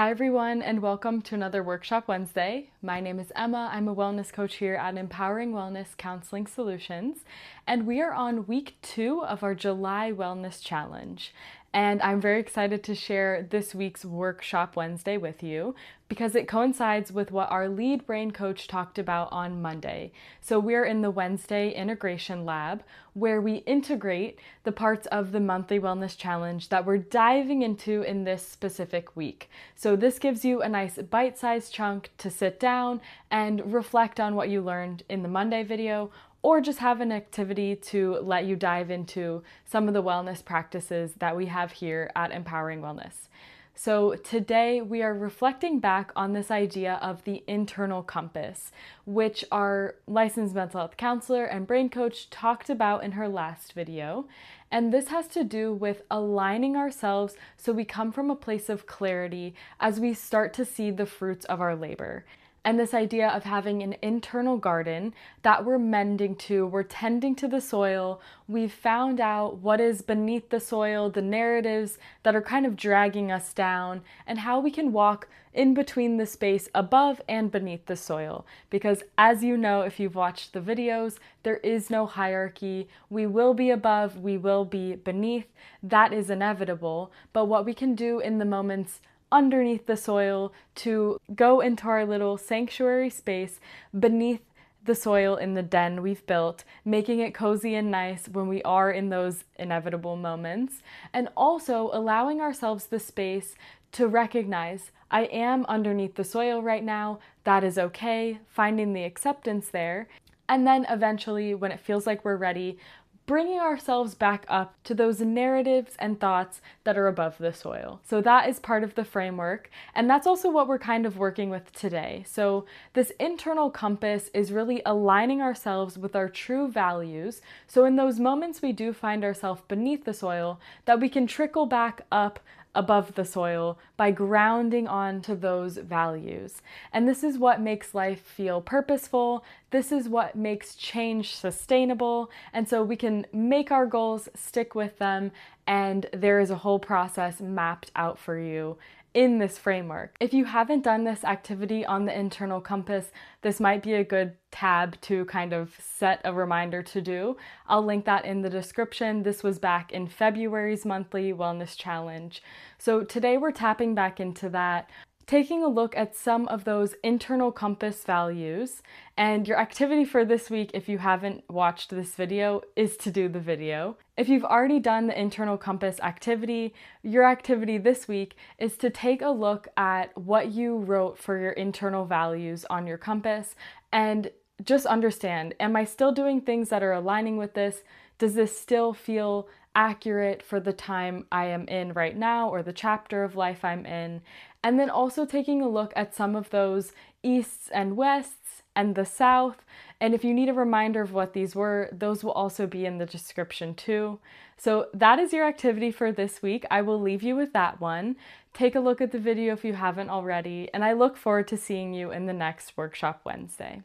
Hi everyone, and welcome to another Workshop Wednesday. My name is Emma. I'm a wellness coach here at Empowering Wellness Counseling Solutions, and we are on week 2 of our July Wellness Challenge. And I'm very excited to share this week's Workshop Wednesday with you because it coincides with what our lead brain coach talked about on Monday. So we're in the Wednesday Integration Lab where we integrate the parts of the monthly wellness challenge that we're diving into in this specific week. So this gives you a nice bite-sized chunk to sit down and reflect on what you learned in the Monday video, or just have an activity to let you dive into some of the wellness practices that we have here at Empowering Wellness. So today we are reflecting back on this idea of the internal compass, which our licensed mental health counselor and brain coach talked about in her last video. And this has to do with aligning ourselves so we come from a place of clarity as we start to see the fruits of our labor. And this idea of having an internal garden that we're mending to, we're tending to the soil, we've found out what is beneath the soil, the narratives that are kind of dragging us down, and how we can walk in between the space above and beneath the soil. Because as you know, if you've watched the videos, there is no hierarchy. We will be above, we will be beneath. That is inevitable. But what we can do in the moments underneath the soil to go into our little sanctuary space beneath the soil in the den we've built, making it cozy and nice when we are in those inevitable moments, and also allowing ourselves the space to recognize I am underneath the soil right now, that is okay, finding the acceptance there, and then eventually when it feels like we're ready, bringing ourselves back up to those narratives and thoughts that are above the soil. So that is part of the framework, and that's also what we're kind of working with today. So this internal compass is really aligning ourselves with our true values. So in those moments we do find ourselves beneath the soil, that we can trickle back up above the soil by grounding onto those values. And this is what makes life feel purposeful. This is what makes change sustainable. And so we can make our goals, stick with them, and there is a whole process mapped out for you in this framework. If you haven't done this activity on the internal compass, this might be a good tab to kind of set a reminder to do. I'll link that in the description. This was back in February's monthly wellness challenge. So today we're tapping back into that, taking a look at some of those internal compass values. And your activity for this week, if you haven't watched this video, is to do the video. If you've already done the internal compass activity, your activity this week is to take a look at what you wrote for your internal values on your compass and just understand, am I still doing things that are aligning with this? Does this still feel accurate for the time I am in right now or the chapter of life I'm in? And then also taking a look at some of those easts and wests and the south. And if you need a reminder of what these were, those will also be in the description too. So that is your activity for this week. I will leave you with that one. Take a look at the video if you haven't already, and I look forward to seeing you in the next Workshop Wednesday.